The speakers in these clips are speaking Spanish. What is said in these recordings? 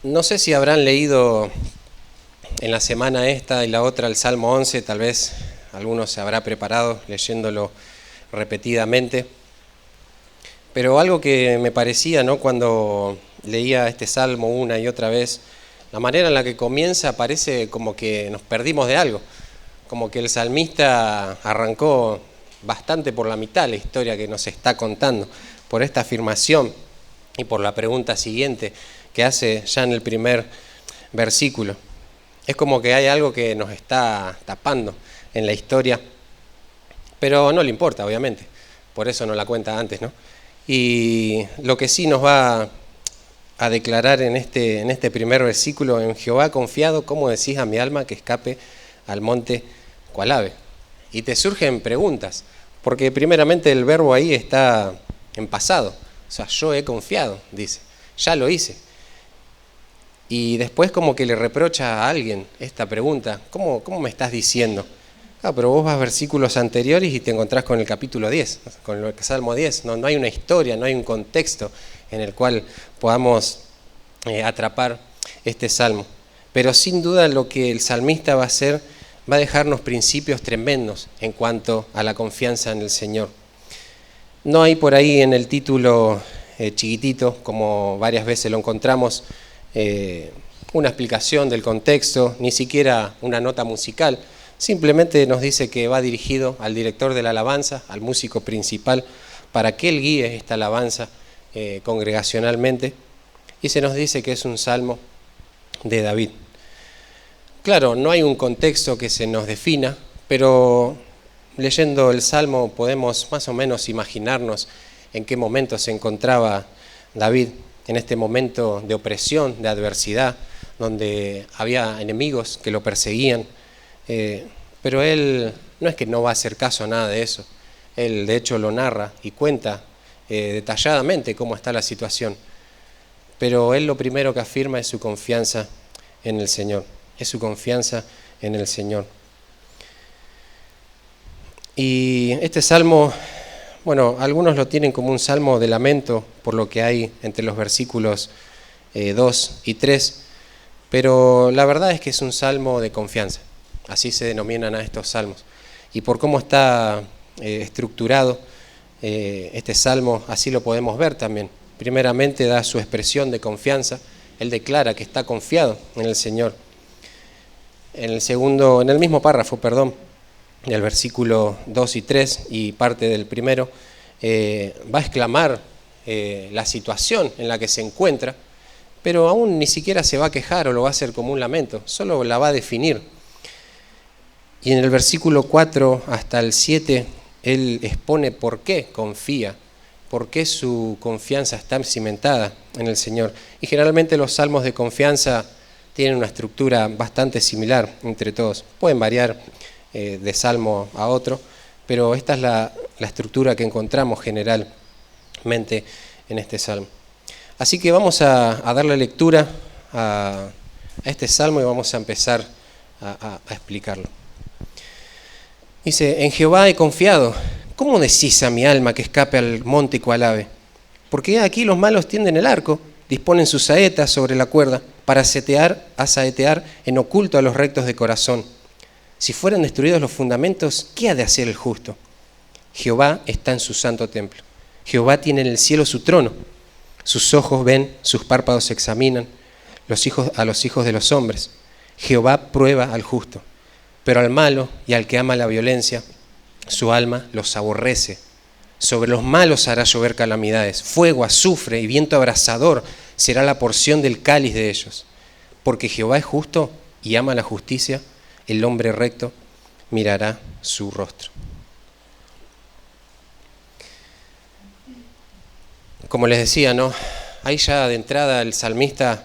No sé si habrán leído en la semana esta y la otra el Salmo 11, tal vez alguno se habrá preparado leyéndolo repetidamente, pero algo que me parecía, ¿no?, cuando leía este Salmo una y otra vez, la manera en la que comienza parece como que nos perdimos de algo, como que el salmista arrancó bastante por la mitad la historia que nos está contando, por esta afirmación y por la pregunta siguiente que hace ya en el primer versículo. Es como que hay algo que nos está tapando en la historia, pero no le importa, obviamente, por eso no la cuenta antes, ¿no? Y lo que sí nos va a declarar en este primer versículo: en Jehová confiado, ¿cómo decís a mi alma que escape al monte cual ave? Y te surgen preguntas, porque primeramente el verbo ahí está en pasado, o sea, yo he confiado, dice, ya lo hice. Y después como que le reprocha a alguien esta pregunta: ¿cómo me estás diciendo? Claro, pero vos vas a versículos anteriores y te encontrás con el capítulo 10, con el Salmo 10. No hay una historia, no hay un contexto en el cual podamos atrapar este salmo. Pero sin duda lo que el salmista va a hacer va a dejarnos principios tremendos en cuanto a la confianza en el Señor. No hay por ahí en el título chiquitito, como varias veces lo encontramos, una explicación del contexto, ni siquiera una nota musical. Simplemente nos dice que va dirigido al director de la alabanza, al músico principal, para que él guíe esta alabanza congregacionalmente, y se nos dice que es un salmo de David. Claro, no hay un contexto que se nos defina, pero leyendo el salmo podemos más o menos imaginarnos en qué momento se encontraba David, en este momento de opresión, de adversidad, donde había enemigos que lo perseguían. Pero él no es que no va a hacer caso a nada de eso. Él de hecho lo narra y cuenta detalladamente cómo está la situación. Pero él lo primero que afirma es su confianza en el Señor. Es su confianza en el Señor. Y este salmo, bueno, algunos lo tienen como un salmo de lamento por lo que hay entre los versículos 2 y 3, pero la verdad es que es un salmo de confianza. Así se denominan a estos salmos. Y por cómo está estructurado este salmo, así lo podemos ver también. Primeramente da su expresión de confianza. Él declara que está confiado en el Señor. En el mismo párrafo, del versículo 2 y 3 y parte del primero, va a exclamar la situación en la que se encuentra, pero aún ni siquiera se va a quejar o lo va a hacer como un lamento, solo la va a definir. Y en el versículo 4 hasta el 7, él expone por qué confía, por qué su confianza está cimentada en el Señor. Y generalmente los salmos de confianza tienen una estructura bastante similar entre todos. Pueden variar de salmo a otro, pero esta es la estructura que encontramos generalmente en este salmo. Así que vamos a darle lectura a este salmo y vamos a empezar a explicarlo. Dice: en Jehová he confiado. ¿Cómo decís a mi alma que escape al monte cual ave? Porque aquí los malos tienden el arco, disponen sus saetas sobre la cuerda para saetear en oculto a los rectos de corazón. Si fueran destruidos los fundamentos, ¿qué ha de hacer el justo? Jehová está en su santo templo. Jehová tiene en el cielo su trono. Sus ojos ven, sus párpados examinan a los hijos de los hombres. Jehová prueba al justo, pero al malo y al que ama la violencia, su alma los aborrece. Sobre los malos hará llover calamidades. Fuego, azufre y viento abrasador será la porción del cáliz de ellos. Porque Jehová es justo y ama la justicia, el hombre recto mirará su rostro. Como les decía, ¿no?, ahí ya de entrada el salmista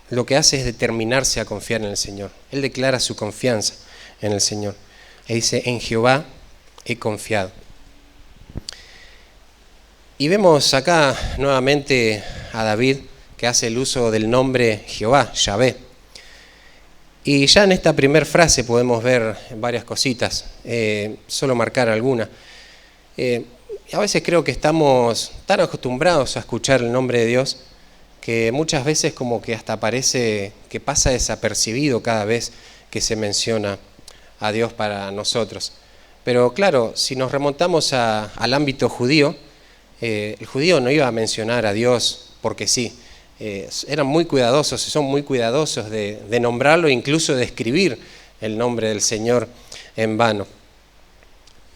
lo que hace es determinarse a confiar en el Señor. Él declara su confianza en el Señor. Y dice: en Jehová he confiado. Y vemos acá nuevamente a David que hace el uso del nombre Jehová, Yahvé. Y ya en esta primera frase podemos ver varias cositas, solo marcar alguna. A veces creo que estamos tan acostumbrados a escuchar el nombre de Dios que muchas veces como que hasta parece que pasa desapercibido cada vez que se menciona a Dios para nosotros. Pero claro, si nos remontamos al ámbito judío, el judío no iba a mencionar a Dios porque sí. Eran muy cuidadosos, son muy cuidadosos de nombrarlo, incluso de escribir el nombre del Señor en vano.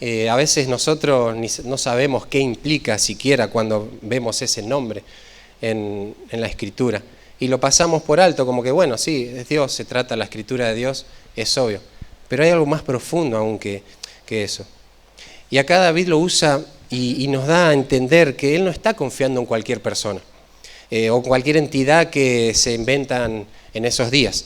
A veces nosotros no sabemos qué implica siquiera cuando vemos ese nombre en la Escritura. Y lo pasamos por alto, como que bueno, sí, es Dios, se trata la Escritura de Dios, es obvio. Pero hay algo más profundo aún que eso. Y acá David lo usa y nos da a entender que él no está confiando en cualquier persona o cualquier entidad que se inventan en esos días,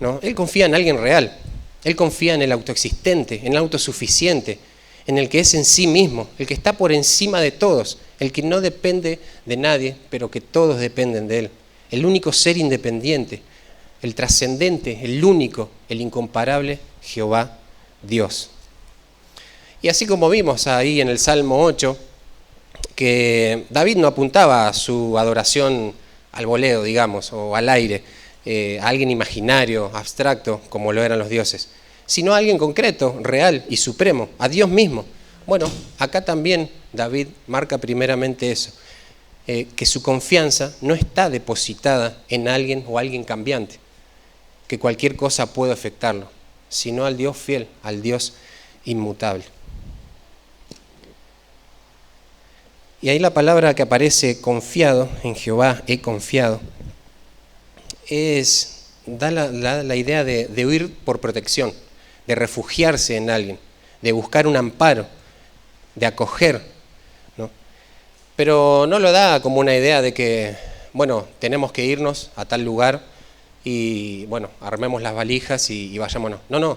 ¿no? Él confía en alguien real, él confía en el autoexistente, en el autosuficiente, en el que es en sí mismo, el que está por encima de todos, el que no depende de nadie, pero que todos dependen de él, el único ser independiente, el trascendente, el único, el incomparable Jehová Dios. Y así como vimos ahí en el Salmo 8, que David no apuntaba a su adoración al voleo, digamos, o al aire, a alguien imaginario, abstracto, como lo eran los dioses, sino a alguien concreto, real y supremo, a Dios mismo. Bueno, acá también David marca primeramente eso, que su confianza no está depositada en alguien o alguien cambiante, que cualquier cosa puede afectarlo, sino al Dios fiel, al Dios inmutable. Y ahí la palabra que aparece, confiado, en Jehová he confiado, da la idea de huir por protección, de refugiarse en alguien, de buscar un amparo, de acoger, ¿no? Pero no lo da como una idea de que, bueno, tenemos que irnos a tal lugar y, bueno, armemos las valijas y vayámonos. No,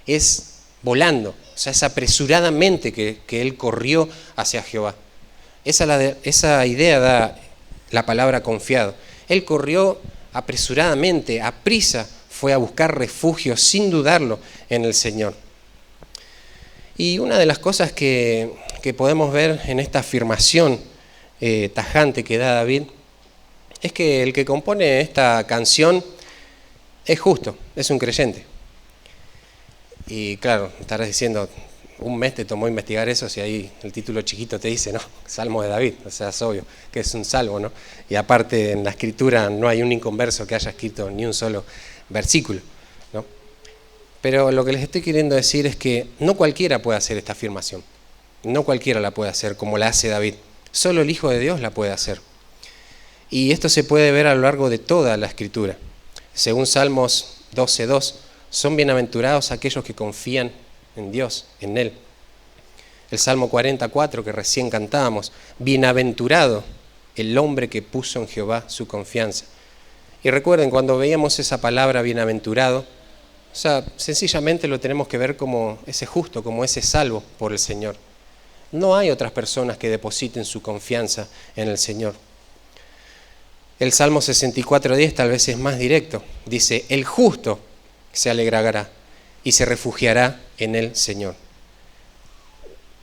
es volando, o sea, es apresuradamente que él corrió hacia Jehová. Esa idea da la palabra confiado. Él corrió apresuradamente, a prisa, fue a buscar refugio sin dudarlo en el Señor. Y una de las cosas que podemos ver en esta afirmación tajante que da David es que el que compone esta canción es justo, es un creyente. Y claro, estarás diciendo, un mes te tomó investigar eso, si ahí el título chiquito te dice, ¿no? Salmo de David, o sea, es obvio que es un salmo, ¿no? Y aparte en la escritura no hay un inconverso que haya escrito ni un solo versículo, ¿no? Pero lo que les estoy queriendo decir es que no cualquiera puede hacer esta afirmación, no cualquiera la puede hacer como la hace David, solo el Hijo de Dios la puede hacer. Y esto se puede ver a lo largo de toda la escritura. Según Salmos 12:2, son bienaventurados aquellos que confían en Dios, en Él. El Salmo 44 que recién cantábamos, bienaventurado el hombre que puso en Jehová su confianza. Y recuerden, cuando veíamos esa palabra bienaventurado, o sea, sencillamente lo tenemos que ver como ese justo, como ese salvo por el Señor. No hay otras personas que depositen su confianza en el Señor. El Salmo 64:10 tal vez es más directo. Dice, el justo se alegrará y se refugiará en el Señor.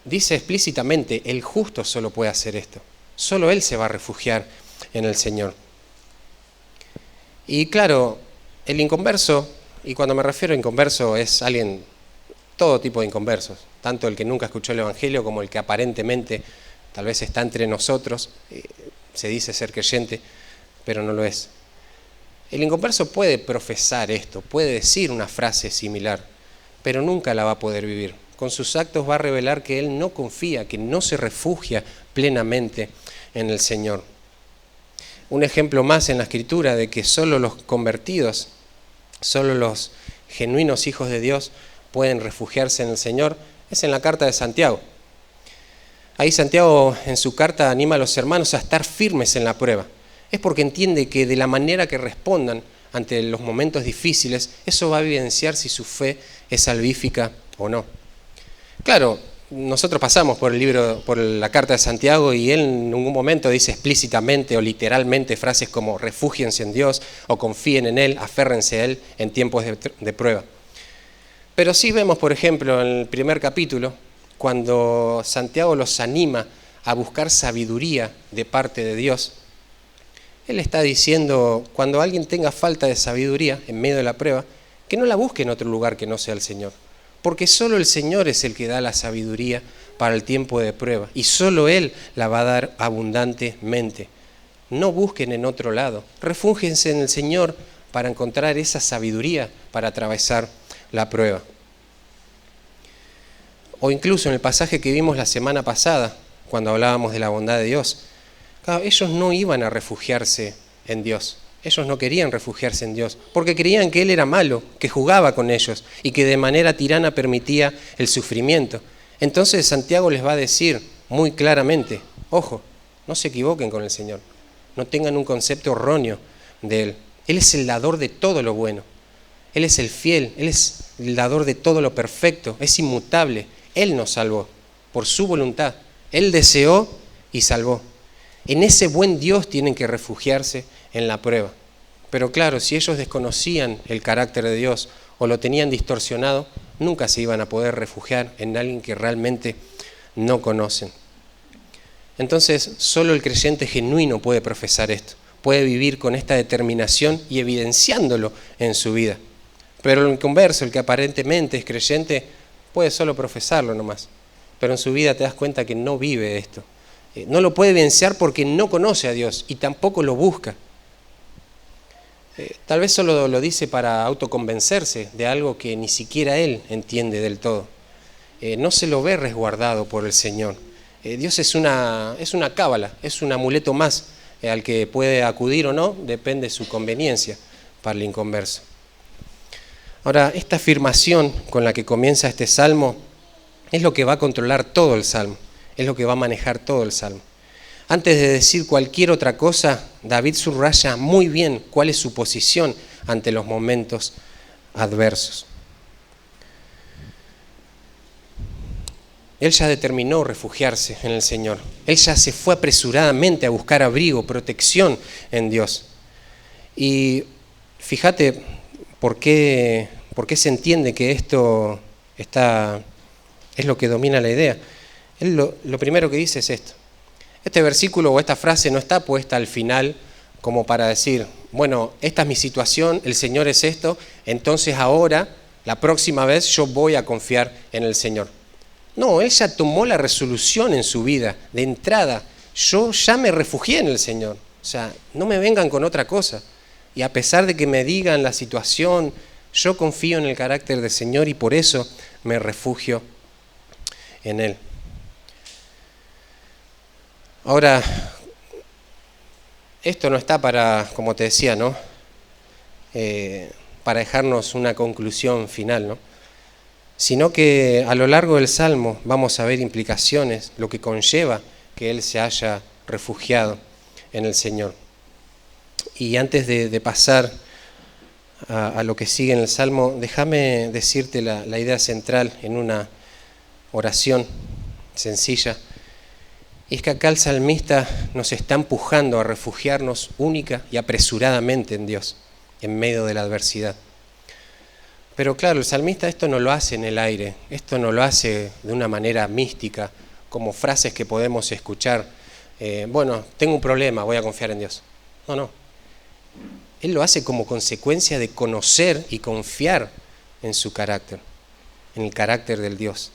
Dice explícitamente, el justo solo puede hacer esto. Solo él se va a refugiar en el Señor. Y claro, el inconverso, y cuando me refiero a inconverso es alguien, todo tipo de inconversos, tanto el que nunca escuchó el Evangelio como el que aparentemente tal vez está entre nosotros, se dice ser creyente, pero no lo es. El inconverso puede profesar esto, puede decir una frase similar, pero nunca la va a poder vivir. Con sus actos va a revelar que él no confía, que no se refugia plenamente en el Señor. Un ejemplo más en la Escritura de que solo los convertidos, solo los genuinos hijos de Dios pueden refugiarse en el Señor, es en la carta de Santiago. Ahí Santiago en su carta anima a los hermanos a estar firmes en la prueba. Es porque entiende que de la manera que respondan ante los momentos difíciles, eso va a evidenciar si su fe es salvífica o no. Claro, nosotros pasamos por la carta de Santiago y él en ningún momento dice explícitamente o literalmente frases como refúgiense en Dios o confíen en Él, aférrense a Él en tiempos de prueba. Pero sí vemos, por ejemplo, en el primer capítulo, cuando Santiago los anima a buscar sabiduría de parte de Dios, Él está diciendo, cuando alguien tenga falta de sabiduría en medio de la prueba, que no la busque en otro lugar que no sea el Señor. Porque solo el Señor es el que da la sabiduría para el tiempo de prueba. Y solo Él la va a dar abundantemente. No busquen en otro lado. Refúgiense en el Señor para encontrar esa sabiduría para atravesar la prueba. O incluso en el pasaje que vimos la semana pasada, cuando hablábamos de la bondad de Dios, claro, ellos no iban a refugiarse en Dios. Ellos no querían refugiarse en Dios, porque creían que Él era malo, que jugaba con ellos y que de manera tirana permitía el sufrimiento. Entonces Santiago les va a decir muy claramente, ojo, no se equivoquen con el Señor, no tengan un concepto erróneo de Él. Él es el dador de todo lo bueno, Él es el fiel, Él es el dador de todo lo perfecto, es inmutable. Él nos salvó por su voluntad, Él deseó y salvó. En ese buen Dios tienen que refugiarse en la prueba. Pero claro, si ellos desconocían el carácter de Dios o lo tenían distorsionado, nunca se iban a poder refugiar en alguien que realmente no conocen. Entonces, solo el creyente genuino puede profesar esto, puede vivir con esta determinación y evidenciándolo en su vida. Pero el inconverso, el que aparentemente es creyente, puede solo profesarlo nomás, pero en su vida te das cuenta que no vive esto. No lo puede evidenciar porque no conoce a Dios y tampoco lo busca. Tal vez solo lo dice para autoconvencerse de algo que ni siquiera él entiende del todo. No se lo ve resguardado por el Señor. Dios es una cábala, es un amuleto más al que puede acudir o no, depende de su conveniencia para el inconverso. Ahora, esta afirmación con la que comienza este salmo es lo que va a controlar todo el salmo, es lo que va a manejar todo el salmo. Antes de decir cualquier otra cosa, David subraya muy bien cuál es su posición ante los momentos adversos. Él ya determinó refugiarse en el Señor. Él ya se fue apresuradamente a buscar abrigo, protección en Dios. Y fíjate por qué se entiende que esto es lo que domina la idea. Él lo primero que dice es esto. Este versículo o esta frase no está puesta al final como para decir, bueno, esta es mi situación, el Señor es esto, entonces ahora, la próxima vez yo voy a confiar en el Señor. No, Él ya tomó la resolución en su vida, de entrada, yo ya me refugié en el Señor. O sea, no me vengan con otra cosa. Y a pesar de que me digan la situación, yo confío en el carácter del Señor y por eso me refugio en Él. Ahora, esto no está para, como te decía, ¿no? Para dejarnos una conclusión final, ¿no? Sino que a lo largo del Salmo vamos a ver implicaciones, lo que conlleva que él se haya refugiado en el Señor. Y antes de pasar a lo que sigue en el Salmo, déjame decirte la idea central en una oración sencilla. Y es que acá el salmista nos está empujando a refugiarnos única y apresuradamente en Dios, en medio de la adversidad. Pero claro, el salmista esto no lo hace en el aire, esto no lo hace de una manera mística, como frases que podemos escuchar. Bueno, tengo un problema, voy a confiar en Dios. No. Él lo hace como consecuencia de conocer y confiar en su carácter, en el carácter del Dios.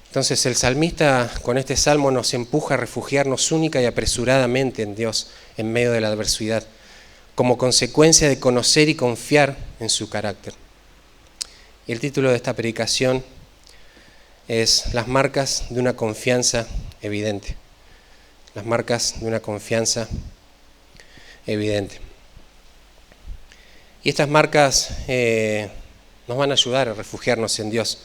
Entonces el salmista con este salmo nos empuja a refugiarnos única y apresuradamente en Dios en medio de la adversidad, como consecuencia de conocer y confiar en su carácter. Y el título de esta predicación es Las marcas de una confianza evidente. Las marcas de una confianza evidente. Y estas marcas nos van a ayudar a refugiarnos en Dios.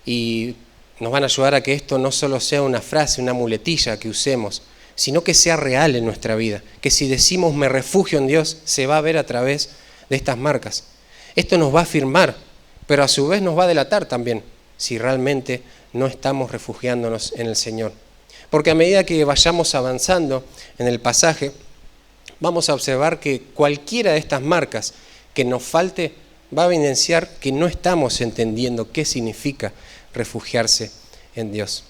Y nos van a ayudar a que esto no solo sea una frase, una muletilla que usemos, sino que sea real en nuestra vida. Que si decimos me refugio en Dios, se va a ver a través de estas marcas. Esto nos va a afirmar, pero a su vez nos va a delatar también si realmente no estamos refugiándonos en el Señor. Porque a medida que vayamos avanzando en el pasaje, vamos a observar que cualquiera de estas marcas que nos falte va a evidenciar que no estamos entendiendo qué significa refugiarse en Dios.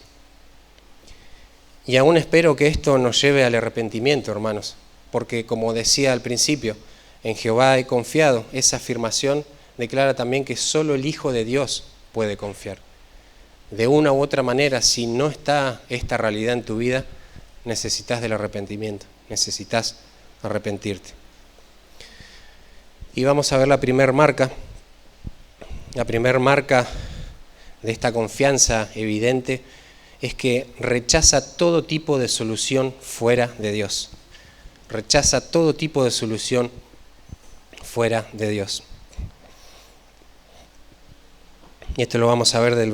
Y aún espero que esto nos lleve al arrepentimiento, hermanos, porque como decía al principio, en Jehová he confiado. Esa afirmación declara también que solo el Hijo de Dios puede confiar. De una u otra manera, si no está esta realidad en tu vida, necesitas del arrepentimiento, necesitas arrepentirte. Y vamos a ver la primera marca de esta confianza evidente es que rechaza todo tipo de solución fuera de Dios. Rechaza todo tipo de solución fuera de Dios. Y esto lo vamos a ver de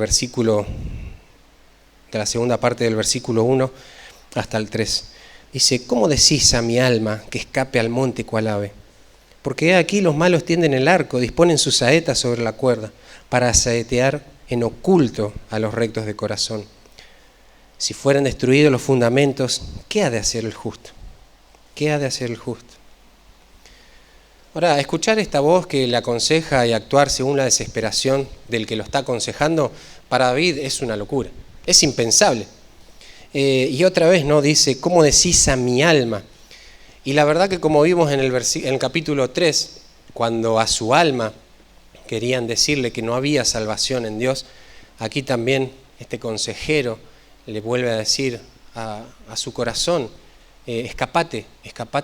la segunda parte del versículo 1 hasta el 3. Dice, ¿cómo decís a mi alma que escape al monte cual ave? Porque aquí los malos tienden el arco, disponen sus saetas sobre la cuerda, para saetear en oculto a los rectos de corazón. Si fueran destruidos los fundamentos, ¿qué ha de hacer el justo? ¿Qué ha de hacer el justo? Ahora, escuchar esta voz que le aconseja y actuar según la desesperación del que lo está aconsejando, para David es una locura, es impensable. Y otra vez, ¿no? Dice, ¿cómo decís a mi alma? Y la verdad que como vimos en el capítulo 3, cuando a su alma querían decirle que no había salvación en Dios, aquí también este consejero le vuelve a decir a su corazón, escapate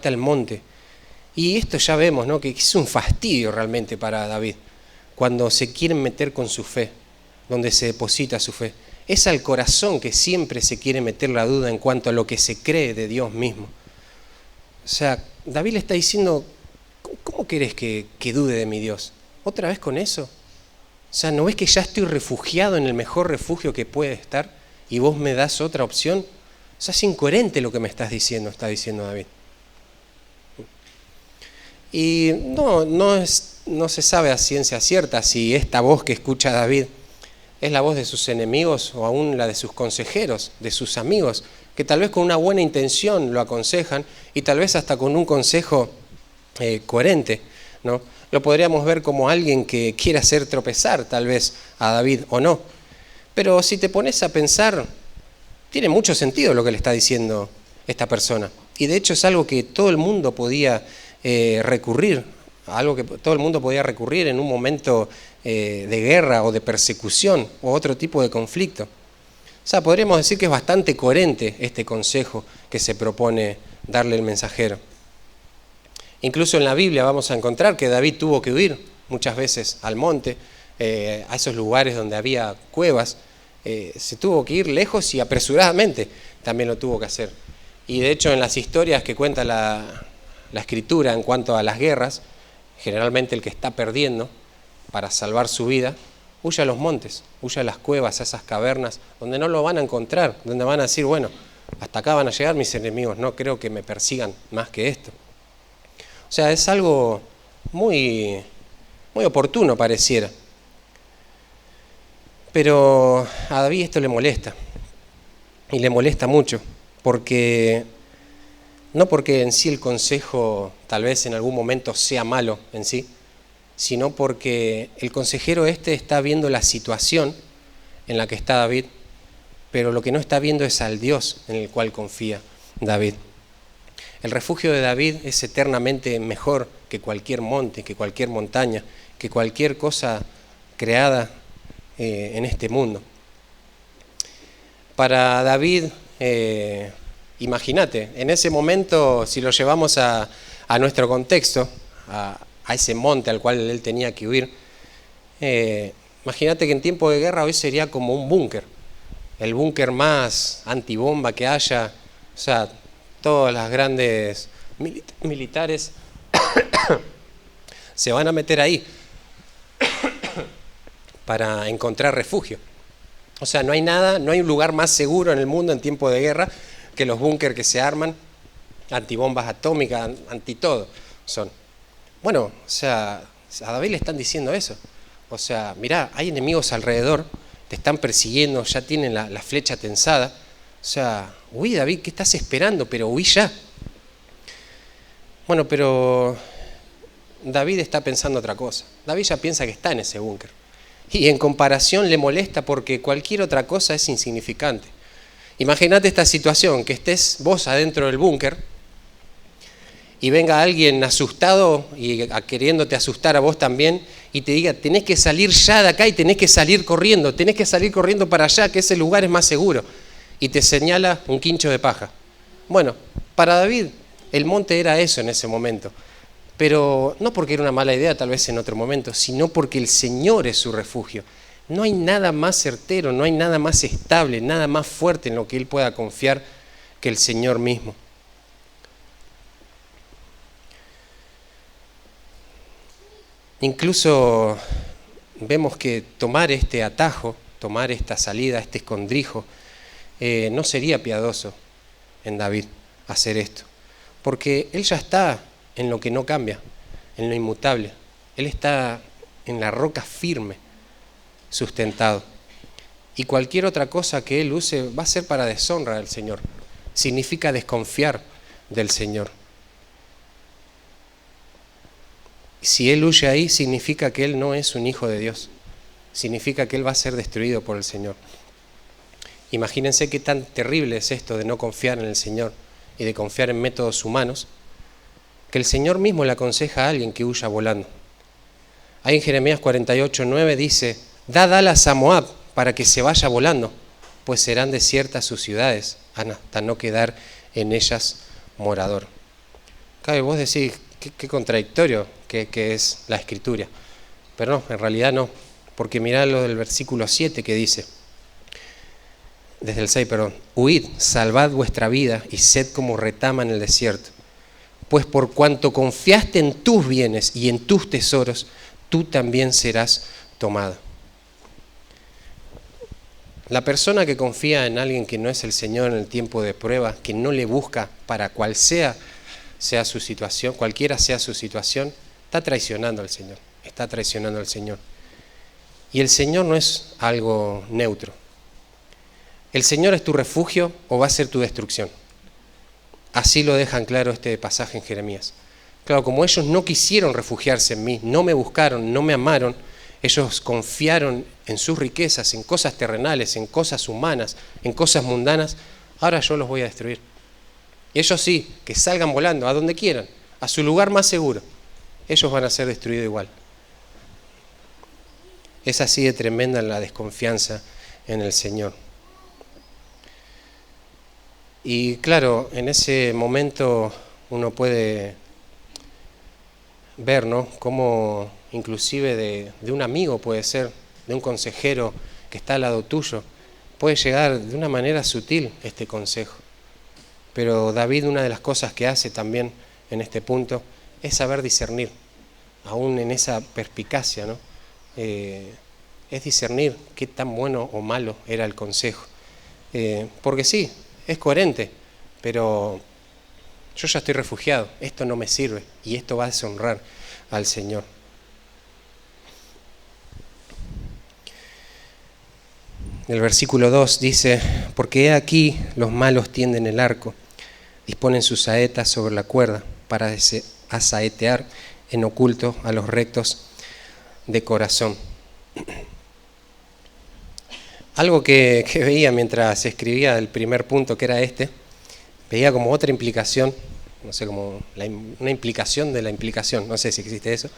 al monte. Y esto ya vemos, ¿no? Que es un fastidio realmente para David, cuando se quieren meter con su fe, donde se deposita su fe. Es al corazón que siempre se quiere meter la duda en cuanto a lo que se cree de Dios mismo. O sea, David le está diciendo, ¿cómo querés que dude de mi Dios? ¿Otra vez con eso? O sea, ¿no ves que ya estoy refugiado en el mejor refugio que puede estar y vos me das otra opción? O sea, es incoherente lo que me estás diciendo, está diciendo David. Y no se sabe a ciencia cierta si esta voz que escucha David es la voz de sus enemigos o aún la de sus consejeros, de sus amigos, que tal vez con una buena intención lo aconsejan y tal vez hasta con un consejo coherente, ¿no? Lo podríamos ver como alguien que quiere hacer tropezar tal vez a David o no. Pero si te pones a pensar, tiene mucho sentido lo que le está diciendo esta persona. Y de hecho es algo que todo el mundo podía recurrir, algo que todo el mundo podía recurrir en un momento de guerra o de persecución o otro tipo de conflicto. O sea, podríamos decir que es bastante coherente este consejo que se propone darle el mensajero. Incluso en la Biblia vamos a encontrar que David tuvo que huir muchas veces al monte, a esos lugares donde había cuevas. Se tuvo que ir lejos y apresuradamente también lo tuvo que hacer. Y de hecho en las historias que cuenta la Escritura en cuanto a las guerras, generalmente el que está perdiendo para salvar su vida, huye a los montes, huye a las cuevas, a esas cavernas, donde no lo van a encontrar, donde van a decir, bueno, hasta acá van a llegar mis enemigos, no creo que me persigan más que esto. O sea, es algo muy, muy oportuno pareciera. Pero a David esto le molesta, y le molesta mucho, no porque en sí el consejo tal vez en algún momento sea malo en sí, sino porque el consejero está viendo la situación en la que está David, pero lo que no está viendo es al Dios en el cual confía David. El refugio de David es eternamente mejor que cualquier monte, que cualquier montaña, que cualquier cosa creada en este mundo. Para David, imagínate, en ese momento, si lo llevamos a nuestro contexto, a ese monte al cual él tenía que huir, imagínate que en tiempo de guerra hoy sería como un búnker, el búnker más antibomba que haya, o sea, todas las grandes militares se van a meter ahí para encontrar refugio. O sea, no hay un lugar más seguro en el mundo en tiempo de guerra que los búnkers que se arman, antibombas atómicas, anti todo son. Bueno, o sea, a David le están diciendo eso. O sea, mirá, hay enemigos alrededor, te están persiguiendo, ya tienen la flecha tensada. O sea, huí David, ¿qué estás esperando? Pero huí ya. Bueno, pero David está pensando otra cosa. David ya piensa que está en ese búnker. Y en comparación le molesta porque cualquier otra cosa es insignificante. Imagínate esta situación, que estés vos adentro del búnker y venga alguien asustado y queriéndote asustar a vos también y te diga, tenés que salir ya de acá y tenés que salir corriendo para allá, que ese lugar es más seguro. Y te señala un quincho de paja. Bueno, para David el monte era eso en ese momento. Pero no porque era una mala idea tal vez en otro momento, sino porque el Señor es su refugio. No hay nada más certero, no hay nada más estable, nada más fuerte en lo que él pueda confiar que el Señor mismo. Incluso vemos que tomar este atajo, tomar esta salida, este escondrijo, no sería piadoso en David hacer esto, porque él ya está en lo que no cambia, en lo inmutable. Él está en la roca firme, sustentado. Y cualquier otra cosa que él use va a ser para deshonra al Señor. Significa desconfiar del Señor. Si él huye ahí, significa que él no es un hijo de Dios. Significa que él va a ser destruido por el Señor. Imagínense qué tan terrible es esto de no confiar en el Señor y de confiar en métodos humanos, que el Señor mismo le aconseja a alguien que huya volando. Ahí en Jeremías 48:9 dice, dad alas a Moab para que se vaya volando, pues serán desiertas sus ciudades, hasta no quedar en ellas morador. Claro, vos decís, qué contradictorio que es la Escritura. Pero no, en realidad no, porque mirá lo del versículo 7 que dice, desde el 6, huid, salvad vuestra vida y sed como retama en el desierto. Pues por cuanto confiaste en tus bienes y en tus tesoros, tú también serás tomado. La persona que confía en alguien que no es el Señor en el tiempo de prueba, que no le busca para cual sea su situación, cualquiera sea su situación, está traicionando al Señor, está traicionando al Señor. Y el Señor no es algo neutro. ¿El Señor es tu refugio o va a ser tu destrucción? Así lo dejan claro este pasaje en Jeremías. Claro, como ellos no quisieron refugiarse en mí, no me buscaron, no me amaron, ellos confiaron en sus riquezas, en cosas terrenales, en cosas humanas, en cosas mundanas, ahora yo los voy a destruir. Y ellos sí, que salgan volando a donde quieran, a su lugar más seguro, ellos van a ser destruidos igual. Es así de tremenda la desconfianza en el Señor. Y claro, en ese momento uno puede ver, ¿no?, cómo inclusive de un amigo puede ser, de un consejero que está al lado tuyo, puede llegar de una manera sutil este consejo. Pero David, una de las cosas que hace también en este punto es saber discernir, aún en esa perspicacia, ¿no? Es discernir qué tan bueno o malo era el consejo. Porque sí, es coherente, pero yo ya estoy refugiado, esto no me sirve y esto va a deshonrar al Señor. El versículo 2 dice, porque he aquí los malos tienden el arco, disponen sus saetas sobre la cuerda para asaetear en oculto a los rectos de corazón. Algo que veía mientras escribía el primer punto, que era este, veía como otra implicación, no sé, como una implicación de la implicación, no sé si existe eso,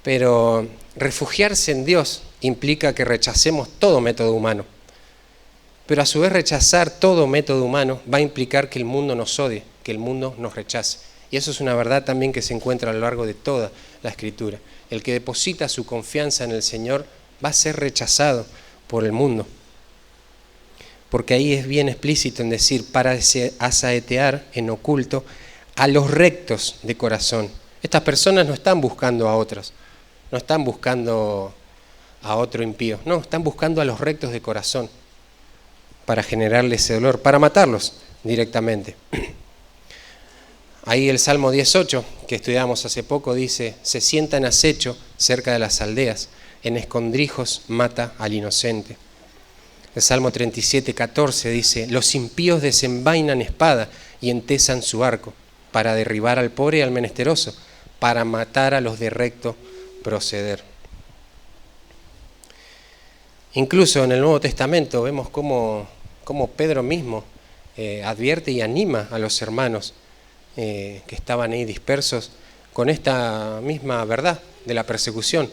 pero refugiarse en Dios implica que rechacemos todo método humano, pero a su vez rechazar todo método humano va a implicar que el mundo nos odie, que el mundo nos rechace. Y eso es una verdad también que se encuentra a lo largo de toda la Escritura. El que deposita su confianza en el Señor va a ser rechazado por el mundo. Porque ahí es bien explícito en decir, para asaetear en oculto a los rectos de corazón. Estas personas no están buscando a otros, no están buscando a otro impío, no, están buscando a los rectos de corazón para generarles ese dolor, para matarlos directamente. Ahí el Salmo 18, que estudiamos hace poco, dice, se sienta en acecho cerca de las aldeas, en escondrijos mata al inocente. El Salmo 37:14 dice, los impíos desenvainan espada y entesan su arco para derribar al pobre y al menesteroso, para matar a los de recto proceder. Incluso en el Nuevo Testamento vemos cómo cómo Pedro mismo advierte y anima a los hermanos que estaban ahí dispersos con esta misma verdad de la persecución.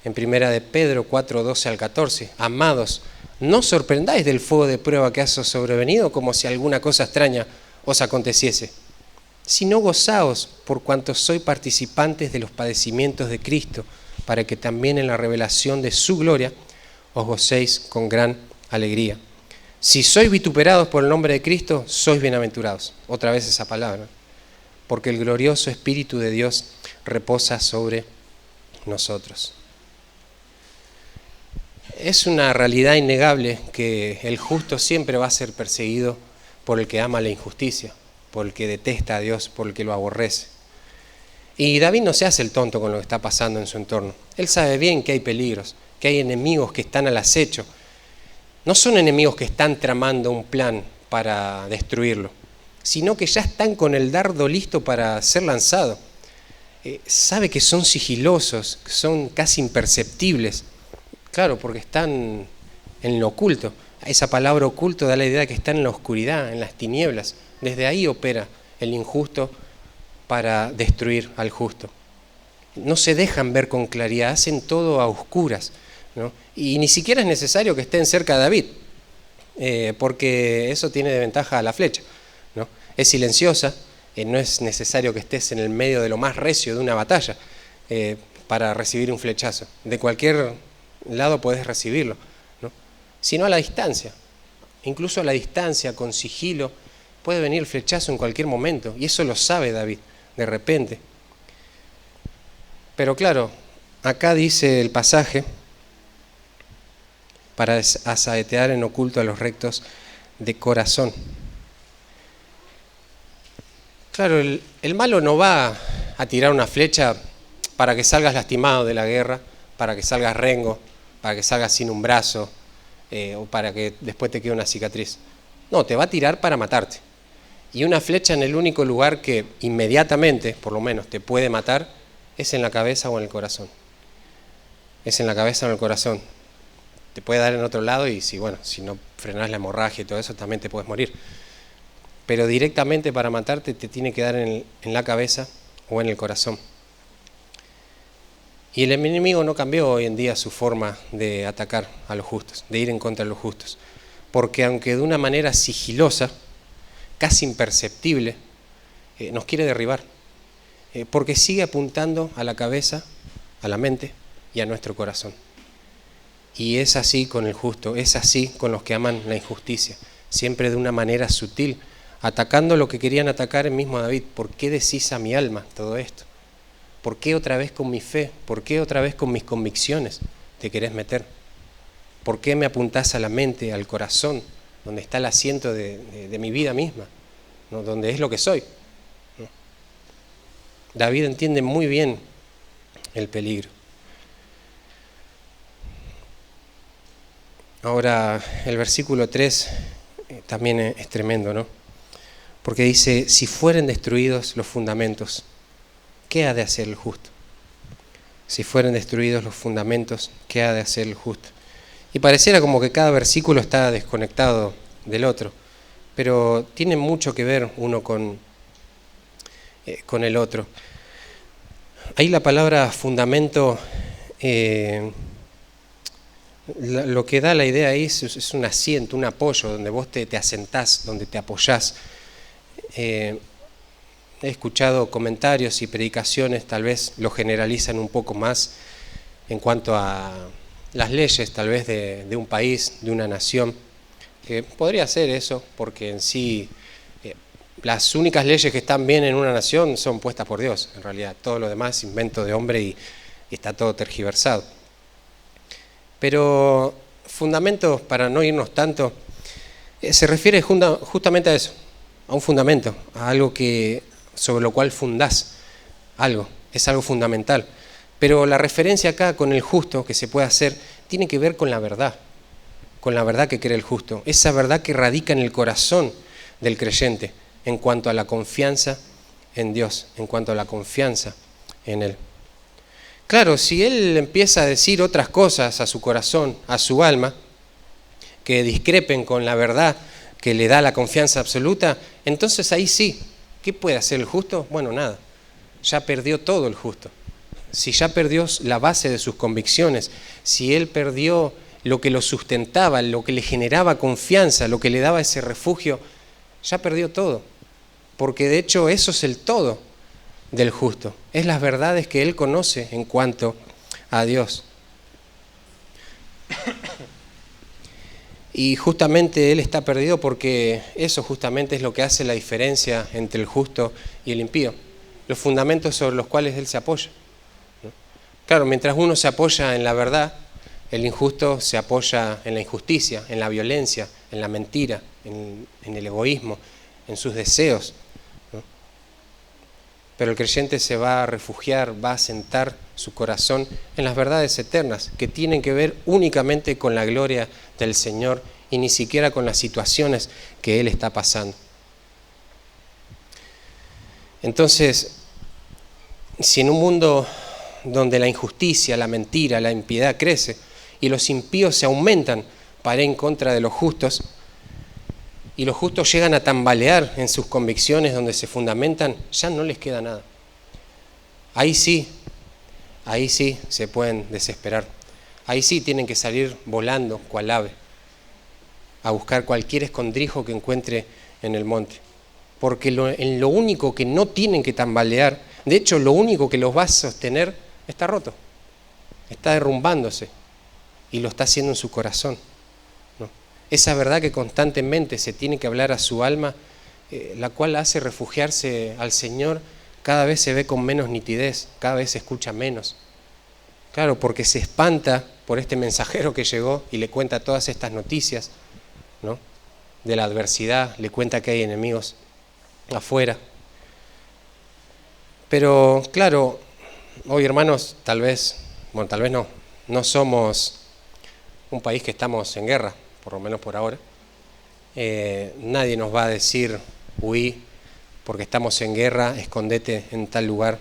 En primera de Pedro 4, 12 al 14, amados, no os sorprendáis del fuego de prueba que ha sobrevenido como si alguna cosa extraña os aconteciese, sino gozaos por cuanto sois participantes de los padecimientos de Cristo, para que también en la revelación de su gloria os gocéis con gran alegría. Si sois vituperados por el nombre de Cristo, sois bienaventurados. Otra vez esa palabra. Porque el glorioso Espíritu de Dios reposa sobre nosotros. Es una realidad innegable que el justo siempre va a ser perseguido por el que ama la injusticia, por el que detesta a Dios, por el que lo aborrece. Y David no se hace el tonto con lo que está pasando en su entorno. Él sabe bien que hay peligros, que hay enemigos que están al acecho. No son enemigos que están tramando un plan para destruirlo, sino que ya están con el dardo listo para ser lanzado. Sabe que son sigilosos, que son casi imperceptibles. Claro, porque están en lo oculto. Esa palabra oculto da la idea de que están en la oscuridad, en las tinieblas. Desde ahí opera el injusto para destruir al justo. No se dejan ver con claridad, hacen todo a oscuras, ¿no? Y ni siquiera es necesario que estén cerca de David, porque eso tiene de ventaja a la flecha, ¿no? Es silenciosa, no es necesario que estés en el medio de lo más recio de una batalla para recibir un flechazo. De cualquier lado podés recibirlo, ¿no? Sino a la distancia. Incluso a la distancia, con sigilo, puede venir el flechazo en cualquier momento, y eso lo sabe David, de repente. Pero claro, acá dice el pasaje, para asaetear en oculto a los rectos de corazón. Claro, el malo no va a tirar una flecha para que salgas lastimado de la guerra, para que salgas rengo, para que salgas sin un brazo, o para que después te quede una cicatriz. No, te va a tirar para matarte. Y una flecha en el único lugar que inmediatamente, por lo menos, te puede matar, es en la cabeza o en el corazón. Es en la cabeza o en el corazón. Te puede dar en otro lado y si no frenás la hemorragia y todo eso, también te puedes morir. Pero directamente para matarte te tiene que dar en la cabeza o en el corazón. Y el enemigo no cambió hoy en día su forma de atacar a los justos, de ir en contra de los justos. Porque aunque de una manera sigilosa, casi imperceptible, nos quiere derribar. Porque sigue apuntando a la cabeza, a la mente y a nuestro corazón. Y es así con el justo, es así con los que aman la injusticia, siempre de una manera sutil, atacando lo que querían atacar el mismo David. ¿Por qué decís a mi alma todo esto? ¿Por qué otra vez con mi fe? ¿Por qué otra vez con mis convicciones te querés meter? ¿Por qué me apuntás a la mente, al corazón, donde está el asiento de mi vida misma, ¿no? Donde es lo que soy, ¿no? David entiende muy bien el peligro. Ahora, el versículo 3 también es tremendo, ¿no? Porque dice, si fueren destruidos los fundamentos, ¿qué ha de hacer el justo? Si fueren destruidos los fundamentos, ¿qué ha de hacer el justo? Y pareciera como que cada versículo está desconectado del otro, pero tiene mucho que ver uno con el otro. Ahí la palabra fundamento, lo que da la idea ahí es un asiento, un apoyo, donde vos te asentás, donde te apoyás. He escuchado comentarios y predicaciones, tal vez lo generalizan un poco más en cuanto a las leyes, tal vez de un país, de una nación, que podría ser eso, porque en sí las únicas leyes que están bien en una nación son puestas por Dios, en realidad. Todo lo demás es invento de hombre y está todo tergiversado. Pero fundamentos, para no irnos tanto, se refiere justamente a eso, a un fundamento, a algo sobre lo cual fundás algo, es algo fundamental. Pero la referencia acá con el justo que se puede hacer tiene que ver con la verdad que cree el justo, esa verdad que radica en el corazón del creyente en cuanto a la confianza en Dios, en cuanto a la confianza en Él. Claro, si él empieza a decir otras cosas a su corazón, a su alma, que discrepen con la verdad que le da la confianza absoluta, entonces ahí sí, ¿qué puede hacer el justo? Bueno, nada, ya perdió todo el justo. Si ya perdió la base de sus convicciones, si él perdió lo que lo sustentaba, lo que le generaba confianza, lo que le daba ese refugio, ya perdió todo. Porque de hecho eso es el todo del justo, es las verdades que él conoce en cuanto a Dios. Y justamente él está perdido porque eso justamente es lo que hace la diferencia entre el justo y el impío, los fundamentos sobre los cuales él se apoya. Claro, mientras uno se apoya en la verdad, el injusto se apoya en la injusticia, en la violencia, en la mentira, en el egoísmo, en sus deseos, ¿no? Pero el creyente se va a refugiar, va a sentar su corazón en las verdades eternas, que tienen que ver únicamente con la gloria del Señor y ni siquiera con las situaciones que Él está pasando. Entonces, si en un mundo donde la injusticia, la mentira, la impiedad crece y los impíos se aumentan para ir en contra de los justos, y los justos llegan a tambalear en sus convicciones donde se fundamentan, ya no les queda nada. Ahí sí se pueden desesperar. Ahí sí tienen que salir volando cual ave a buscar cualquier escondrijo que encuentre en el monte. Porque en lo único que no tienen que tambalear, de hecho lo único que los va a sostener, está roto, está derrumbándose y lo está haciendo en su corazón. Esa verdad que constantemente se tiene que hablar a su alma, la cual hace refugiarse al Señor, cada vez se ve con menos nitidez, cada vez se escucha menos. Claro, porque se espanta por este mensajero que llegó y le cuenta todas estas noticias, ¿no?, de la adversidad, le cuenta que hay enemigos afuera. Pero claro, hoy hermanos, tal vez no somos un país que estamos en guerra, por lo menos por ahora. Nadie nos va a decir, huí, porque estamos en guerra, escondete en tal lugar.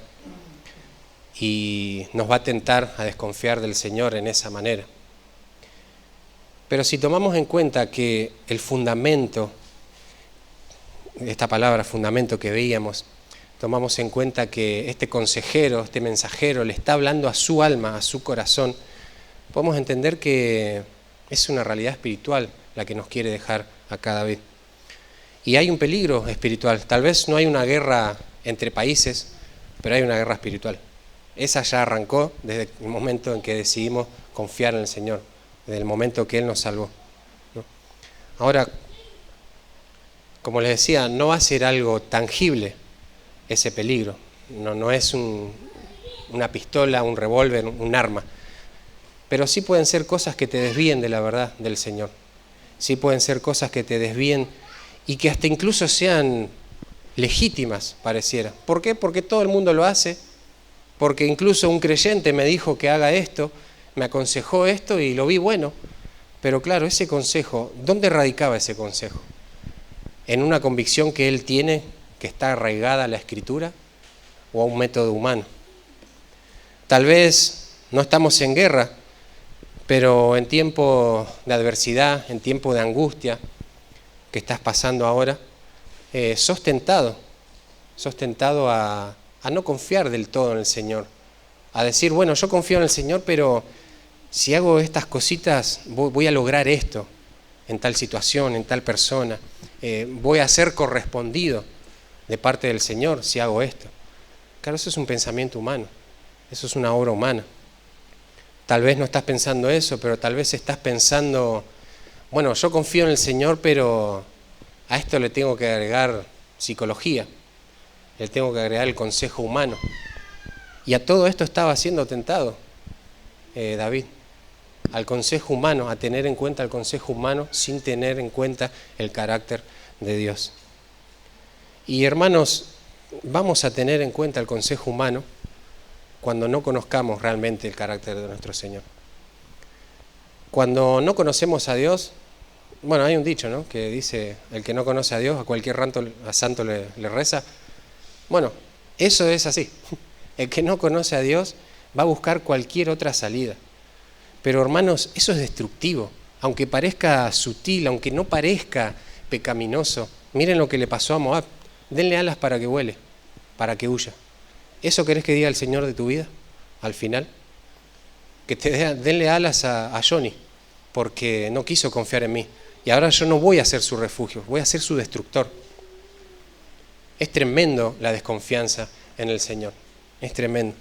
Y nos va a tentar a desconfiar del Señor en esa manera. Pero si tomamos en cuenta que el fundamento, esta palabra fundamento que veíamos, tomamos en cuenta que este consejero, este mensajero, le está hablando a su alma, a su corazón, podemos entender que es una realidad espiritual la que nos quiere dejar a cada vez. Y hay un peligro espiritual. Tal vez no hay una guerra entre países, pero hay una guerra espiritual. Esa ya arrancó desde el momento en que decidimos confiar en el Señor, desde el momento que Él nos salvó, ¿no? Ahora, como les decía, no va a ser algo tangible ese peligro. No es una pistola, un revólver, un arma. Pero sí pueden ser cosas que te desvíen de la verdad del Señor. Sí pueden ser cosas que te desvíen y que hasta incluso sean legítimas, pareciera. ¿Por qué? Porque todo el mundo lo hace, porque incluso un creyente me dijo que haga esto, me aconsejó esto y lo vi bueno. Pero claro, ese consejo, ¿dónde radicaba ese consejo? ¿En una convicción que él tiene, que está arraigada a la Escritura, o a un método humano? Tal vez no estamos en guerra, pero en tiempo de adversidad, en tiempo de angustia que estás pasando ahora, sos tentado a no confiar del todo en el Señor, a decir, bueno, yo confío en el Señor, pero si hago estas cositas voy a lograr esto en tal situación, en tal persona, voy a ser correspondido de parte del Señor si hago esto. Claro, eso es un pensamiento humano, eso es una obra humana. Tal vez no estás pensando eso, pero tal vez estás pensando, bueno, yo confío en el Señor, pero a esto le tengo que agregar psicología, le tengo que agregar el consejo humano. Y a todo esto estaba siendo tentado David, al consejo humano, a tener en cuenta el consejo humano sin tener en cuenta el carácter de Dios. Y hermanos, vamos a tener en cuenta el consejo humano cuando no conozcamos realmente el carácter de nuestro Señor. Cuando no conocemos a Dios, bueno, hay un dicho, ¿no?, que dice, el que no conoce a Dios, a cualquier santo le reza. Bueno, eso es así. El que no conoce a Dios va a buscar cualquier otra salida. Pero hermanos, eso es destructivo aunque parezca sutil, aunque no parezca pecaminoso. Miren lo que le pasó a Moab. Denle alas para que vuele, para que huya. ¿Eso querés que diga el Señor de tu vida al final? Que denle alas a Johnny, porque no quiso confiar en mí. Y ahora yo no voy a ser su refugio, voy a ser su destructor. Es tremendo la desconfianza en el Señor. Es tremendo.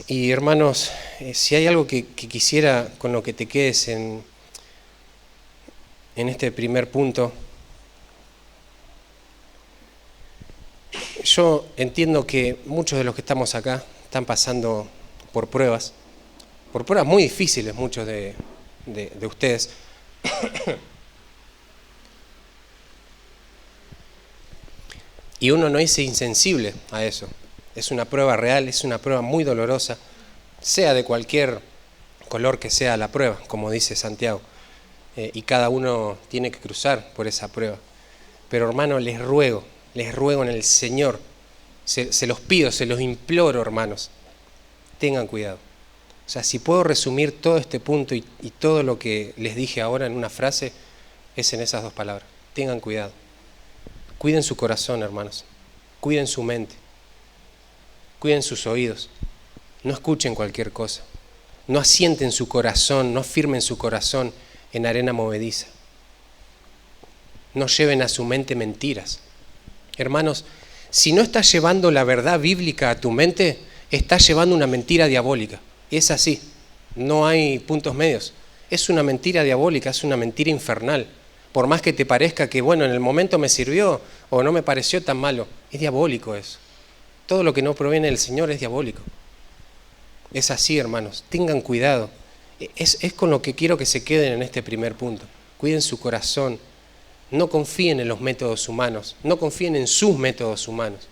Y hermanos, si hay algo que quisiera con lo que te quedes en este primer punto, yo entiendo que muchos de los que estamos acá están pasando por pruebas muy difíciles, muchos de ustedes. Y uno no es insensible a eso. Es una prueba real, es una prueba muy dolorosa, sea de cualquier color que sea la prueba, como dice Santiago. Y cada uno tiene que cruzar por esa prueba. Pero hermano, les ruego en el Señor, se los pido, se los imploro, hermanos, tengan cuidado. O sea, si puedo resumir todo este punto y todo lo que les dije ahora en una frase, es en esas dos palabras. Tengan cuidado. Cuiden su corazón, hermanos. Cuiden su mente. Cuiden sus oídos. No escuchen cualquier cosa. No asienten su corazón, no firmen su corazón en arena movediza. No lleven a su mente mentiras. Hermanos, si no estás llevando la verdad bíblica a tu mente, estás llevando una mentira diabólica. Es así. No hay puntos medios. Es una mentira diabólica, es una mentira infernal. Por más que te parezca que, bueno, en el momento me sirvió o no me pareció tan malo, es diabólico eso. Todo lo que no proviene del Señor es diabólico. Es así, hermanos. Tengan cuidado. Es con lo que quiero que se queden en este primer punto. Cuiden su corazón. No confíen en los métodos humanos. No confíen en sus métodos humanos.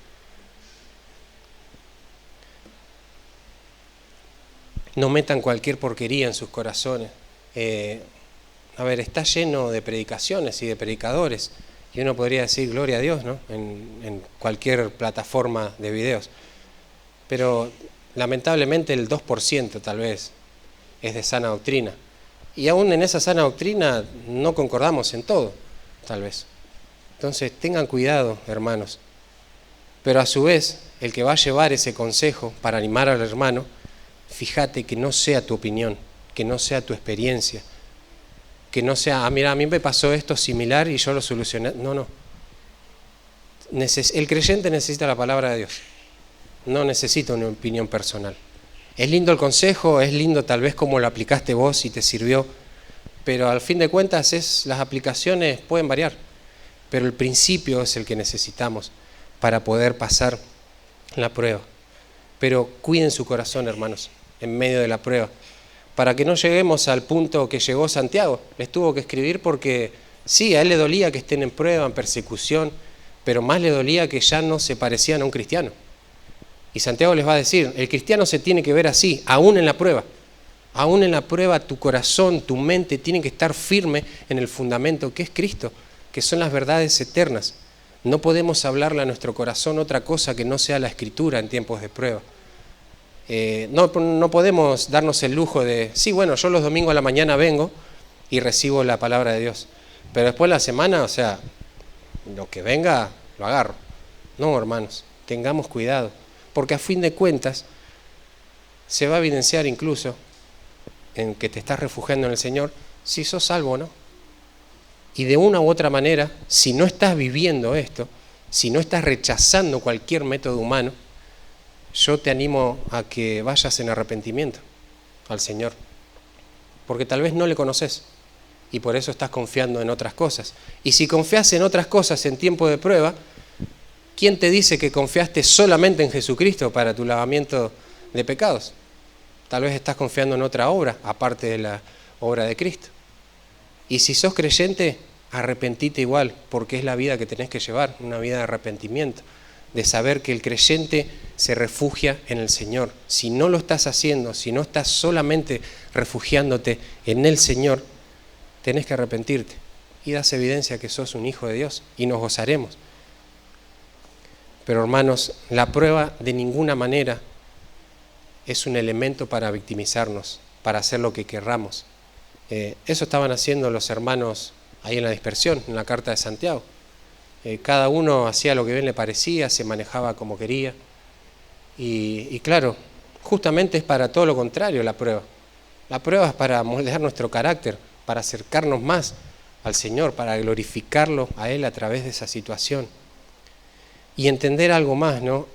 No metan cualquier porquería en sus corazones. Está lleno de predicaciones y de predicadores. Y uno podría decir gloria a Dios, ¿no? En cualquier plataforma de videos. Pero lamentablemente el 2% tal vez es de sana doctrina. Y aún en esa sana doctrina no concordamos en todo, tal vez. Entonces tengan cuidado, hermanos. Pero a su vez, el que va a llevar ese consejo para animar al hermano, fíjate que no sea tu opinión, que no sea tu experiencia, que no sea, mira, a mí me pasó esto similar y yo lo solucioné. No. El creyente necesita la palabra de Dios. No necesita una opinión personal. Es lindo el consejo, es lindo tal vez cómo lo aplicaste vos y te sirvió, pero al fin de cuentas las aplicaciones pueden variar. Pero el principio es el que necesitamos para poder pasar la prueba. Pero cuiden su corazón, hermanos, en medio de la prueba, para que no lleguemos al punto que llegó Santiago. Les tuvo que escribir porque sí, a él le dolía que estén en prueba, en persecución, pero más le dolía que ya no se parecían a un cristiano. Y Santiago les va a decir, el cristiano se tiene que ver así, aún en la prueba. Aún en la prueba tu corazón, tu mente tiene que estar firme en el fundamento que es Cristo, que son las verdades eternas. No podemos hablarle a nuestro corazón otra cosa que no sea la Escritura en tiempos de prueba. No podemos darnos el lujo de, sí, bueno, yo los domingos a la mañana vengo y recibo la palabra de Dios, pero después de la semana, o sea, lo que venga, lo agarro. No, hermanos, tengamos cuidado, porque a fin de cuentas se va a evidenciar incluso en que te estás refugiando en el Señor, si sos salvo o no. Y de una u otra manera, si no estás viviendo esto, si no estás rechazando cualquier método humano, yo te animo a que vayas en arrepentimiento al Señor. Porque tal vez no le conoces y por eso estás confiando en otras cosas. Y si confías en otras cosas en tiempo de prueba, ¿quién te dice que confiaste solamente en Jesucristo para tu lavamiento de pecados? Tal vez estás confiando en otra obra, aparte de la obra de Cristo. Y si sos creyente, arrepentite igual, porque es la vida que tenés que llevar, una vida de arrepentimiento, de saber que el creyente se refugia en el Señor. Si no lo estás haciendo, si no estás solamente refugiándote en el Señor, tenés que arrepentirte y das evidencia que sos un hijo de Dios y nos gozaremos. Pero hermanos, la prueba de ninguna manera es un elemento para victimizarnos, para hacer lo que querramos. Eso estaban haciendo los hermanos ahí en la dispersión, en la carta de Santiago. Cada uno hacía lo que bien le parecía, se manejaba como quería. Y claro, justamente es para todo lo contrario la prueba. La prueba es para moldear nuestro carácter, para acercarnos más al Señor, para glorificarlo a Él a través de esa situación. Y entender algo más, ¿no?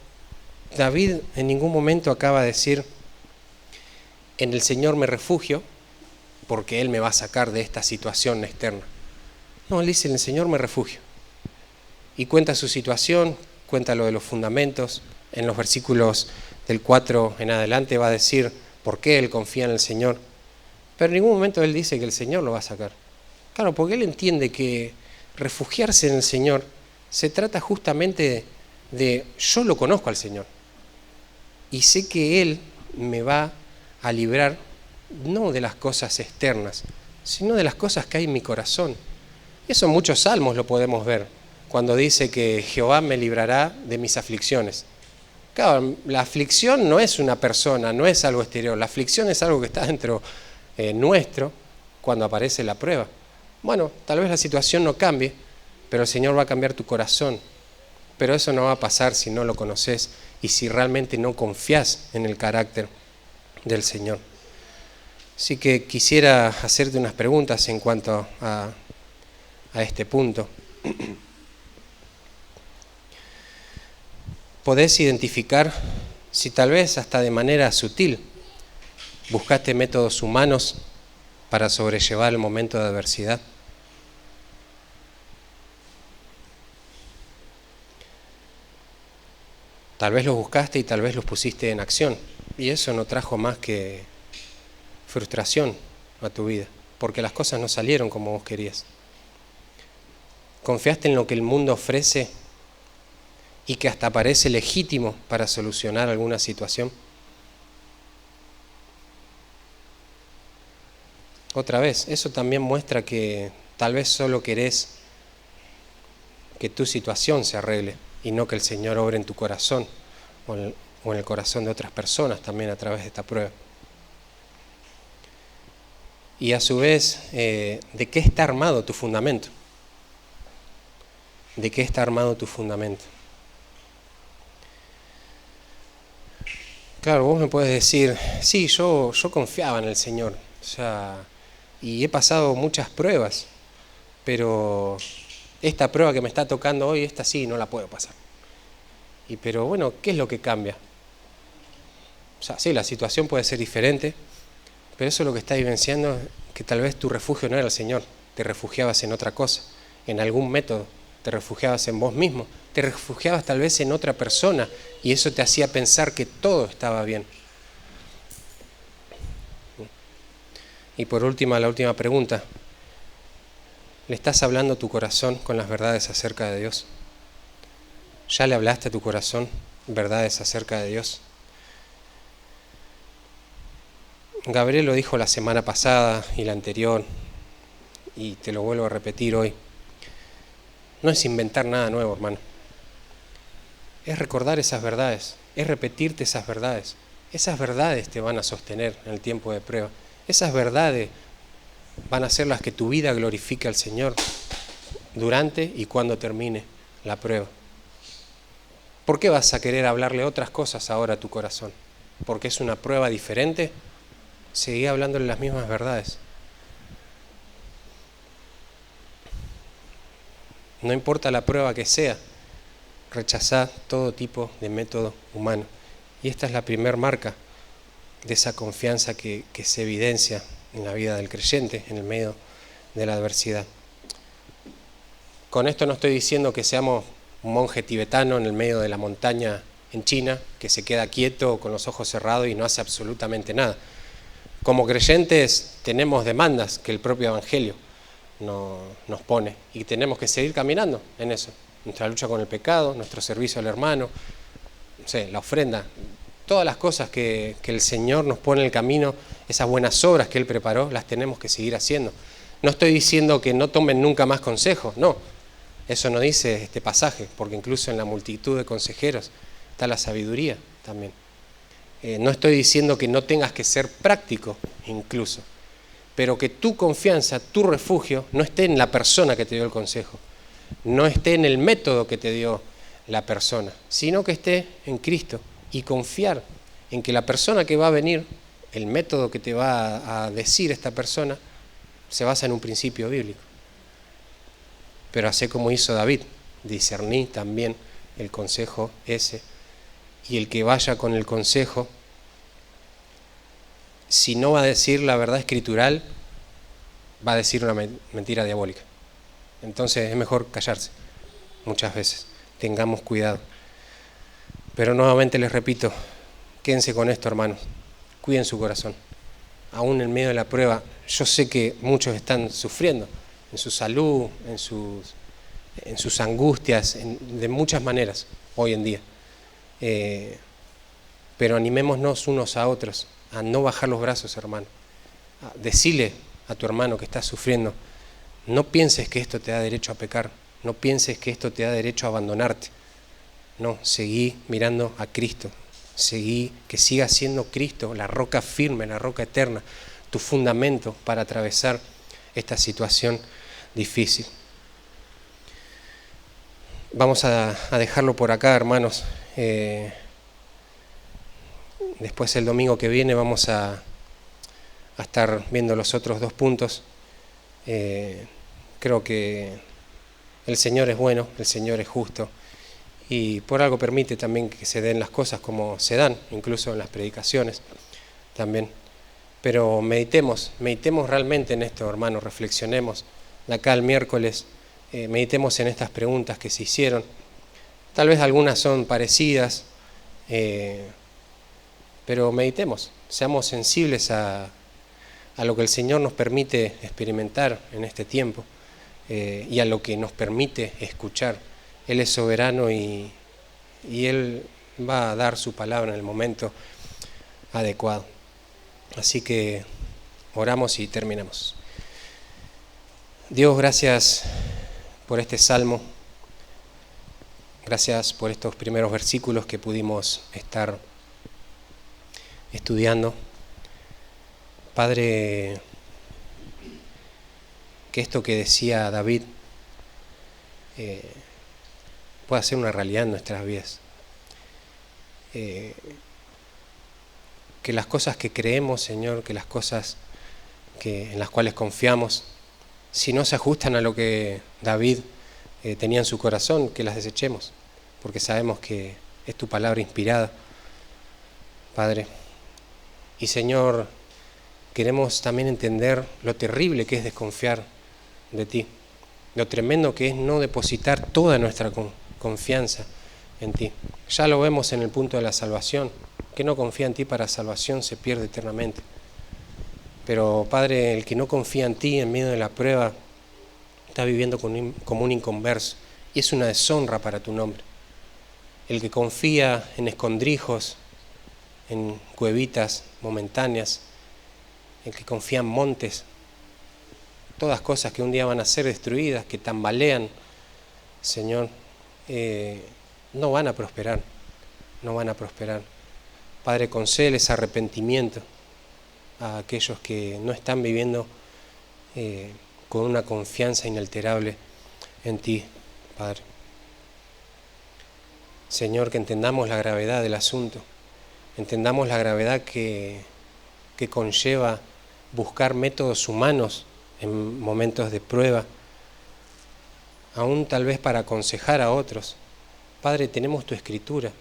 David en ningún momento acaba de decir, en el Señor me refugio, porque Él me va a sacar de esta situación externa. No, él dice, en el Señor me refugio. Y cuenta su situación, cuenta lo de los fundamentos. En los versículos del 4 en adelante va a decir por qué él confía en el Señor. Pero en ningún momento él dice que el Señor lo va a sacar. Claro, porque él entiende que refugiarse en el Señor se trata justamente de yo lo conozco al Señor. Y sé que Él me va a librar no de las cosas externas, sino de las cosas que hay en mi corazón. Eso en muchos salmos lo podemos ver, cuando dice que Jehová me librará de mis aflicciones. Claro, la aflicción no es una persona, no es algo exterior, la aflicción es algo que está dentro nuestro cuando aparece la prueba. Bueno, tal vez la situación no cambie, pero el Señor va a cambiar tu corazón. Pero eso no va a pasar si no lo conoces y si realmente no confías en el carácter del Señor. Así que quisiera hacerte unas preguntas en cuanto a este punto. Podés identificar si tal vez hasta de manera sutil buscaste métodos humanos para sobrellevar el momento de adversidad. Tal vez los buscaste y tal vez los pusiste en acción. Y eso no trajo más que frustración a tu vida, porque las cosas no salieron como vos querías. ¿Confiaste en lo que el mundo ofrece y que hasta parece legítimo para solucionar alguna situación? Otra vez, eso también muestra que tal vez solo querés que tu situación se arregle y no que el Señor obre en tu corazón o en el corazón de otras personas también a través de esta prueba. Y a su vez, ¿de qué está armado tu fundamento? ¿De qué está armado tu fundamento? Claro, vos me puedes decir, sí, yo confiaba en el Señor, o sea, y he pasado muchas pruebas, pero esta prueba que me está tocando hoy, esta sí, no la puedo pasar. Pero bueno, ¿qué es lo que cambia? O sea, sí, la situación puede ser diferente, pero eso es lo que está vivenciando, que tal vez tu refugio no era el Señor, te refugiabas en otra cosa, en algún método, te refugiabas en vos mismo, te refugiabas tal vez en otra persona y eso te hacía pensar que todo estaba bien. Y por último, la última pregunta, ¿le estás hablando a tu corazón con las verdades acerca de Dios? ¿Ya le hablaste a tu corazón verdades acerca de Dios? Gabriel lo dijo la semana pasada y la anterior, y te lo vuelvo a repetir hoy. No es inventar nada nuevo, hermano. Es recordar esas verdades, es repetirte esas verdades. Esas verdades te van a sostener en el tiempo de prueba. Esas verdades van a ser las que tu vida glorifique al Señor durante y cuando termine la prueba. ¿Por qué vas a querer hablarle otras cosas ahora a tu corazón? ¿Porque es una prueba diferente? Seguí hablándole las mismas verdades. No importa la prueba que sea, rechazá todo tipo de método humano. Y esta es la primera marca de esa confianza que se evidencia en la vida del creyente, en el medio de la adversidad. Con esto no estoy diciendo que seamos un monje tibetano en el medio de la montaña en China, que se queda quieto con los ojos cerrados y no hace absolutamente nada. Como creyentes tenemos demandas que el propio Evangelio nos pone y tenemos que seguir caminando en eso. Nuestra lucha con el pecado, nuestro servicio al hermano, no sé, la ofrenda, todas las cosas que el Señor nos pone en el camino, esas buenas obras que Él preparó, las tenemos que seguir haciendo. No estoy diciendo que no tomen nunca más consejos, no. Eso no dice este pasaje, porque incluso en la multitud de consejeros está la sabiduría también. No estoy diciendo que no tengas que ser práctico incluso, pero que tu confianza, tu refugio, no esté en la persona que te dio el consejo, no esté en el método que te dio la persona, sino que esté en Cristo y confiar en que la persona que va a venir, el método que te va a decir esta persona, se basa en un principio bíblico. Pero hacé como hizo David, discerní también el consejo ese, y el que vaya con el consejo, si no va a decir la verdad escritural, va a decir una mentira diabólica. Entonces es mejor callarse muchas veces. Tengamos cuidado. Pero nuevamente les repito, quédense con esto, hermanos. Cuiden su corazón. Aún en medio de la prueba, yo sé que muchos están sufriendo en su salud, en sus angustias, de muchas maneras hoy en día. Pero animémonos unos a otros a no bajar los brazos, hermano. Decile a tu hermano que está sufriendo, no pienses que esto te da derecho a pecar, no pienses que esto te da derecho a abandonarte. No, seguí mirando a Cristo, seguí, que siga siendo Cristo la roca firme, la roca eterna, tu fundamento para atravesar esta situación difícil. Vamos a dejarlo por acá, hermanos. Después el domingo que viene vamos a estar viendo los otros 2 puntos. Creo que el Señor es bueno, el Señor es justo, y por algo permite también que se den las cosas como se dan, incluso en las predicaciones también. Pero meditemos realmente en esto, hermanos, reflexionemos. De acá al miércoles meditemos en estas preguntas que se hicieron. Tal vez algunas son parecidas, pero meditemos, seamos sensibles a lo que el Señor nos permite experimentar en este tiempo y a lo que nos permite escuchar. Él es soberano y Él va a dar su palabra en el momento adecuado. Así que oramos y terminamos. Dios, gracias por este salmo. Gracias por estos primeros versículos que pudimos estar estudiando. Padre, que esto que decía David pueda ser una realidad en nuestras vidas. Que las cosas que creemos, Señor, que las cosas en las cuales confiamos, si no se ajustan a lo que David tenía en su corazón, que las desechemos, porque sabemos que es tu palabra inspirada, Padre. Y Señor, queremos también entender lo terrible que es desconfiar de ti, lo tremendo que es no depositar toda nuestra confianza en ti. Ya lo vemos en el punto de la salvación, que no confía en ti para salvación se pierde eternamente. Pero Padre, el que no confía en ti en medio de la prueba está viviendo como un inconverso, y es una deshonra para tu nombre. El que confía en escondrijos, en cuevitas momentáneas, el que confía en montes, todas cosas que un día van a ser destruidas, que tambalean, Señor, no van a prosperar, no van a prosperar. Padre, concédeles arrepentimiento a aquellos que no están viviendo con una confianza inalterable en ti, Padre. Señor, que entendamos la gravedad del asunto, entendamos la gravedad que conlleva buscar métodos humanos en momentos de prueba, aún tal vez para aconsejar a otros. Padre, tenemos tu Escritura,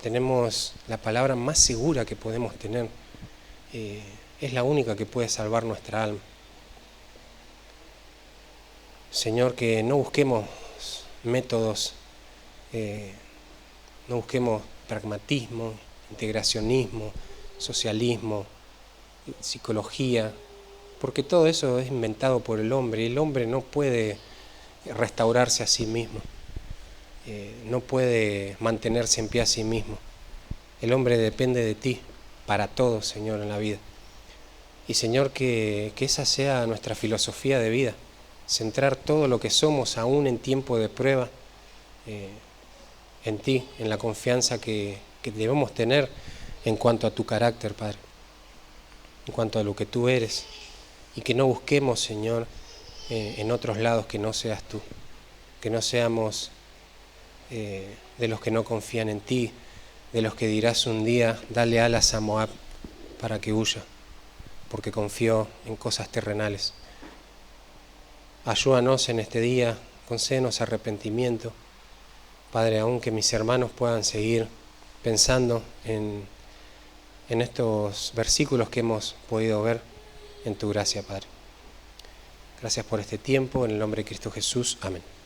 tenemos la palabra más segura que podemos tener, es la única que puede salvar nuestra alma. Señor, que no busquemos métodos, no busquemos pragmatismo, integracionismo, socialismo, psicología, porque todo eso es inventado por el hombre, y el hombre no puede restaurarse a sí mismo, no puede mantenerse en pie a sí mismo. El hombre depende de ti para todo, Señor, en la vida. Y Señor, que esa sea nuestra filosofía de vida, centrar todo lo que somos aún en tiempo de prueba en ti, en la confianza que debemos tener en cuanto a tu carácter, Padre, en cuanto a lo que tú eres, y que no busquemos, Señor, en otros lados que no seas tú, que no seamos de los que no confían en ti, de los que dirás un día, dale alas a Moab para que huya, porque confió en cosas terrenales. Ayúdanos en este día, concédenos arrepentimiento, Padre, aun que mis hermanos puedan seguir pensando en estos versículos que hemos podido ver en tu gracia, Padre. Gracias por este tiempo, en el nombre de Cristo Jesús. Amén.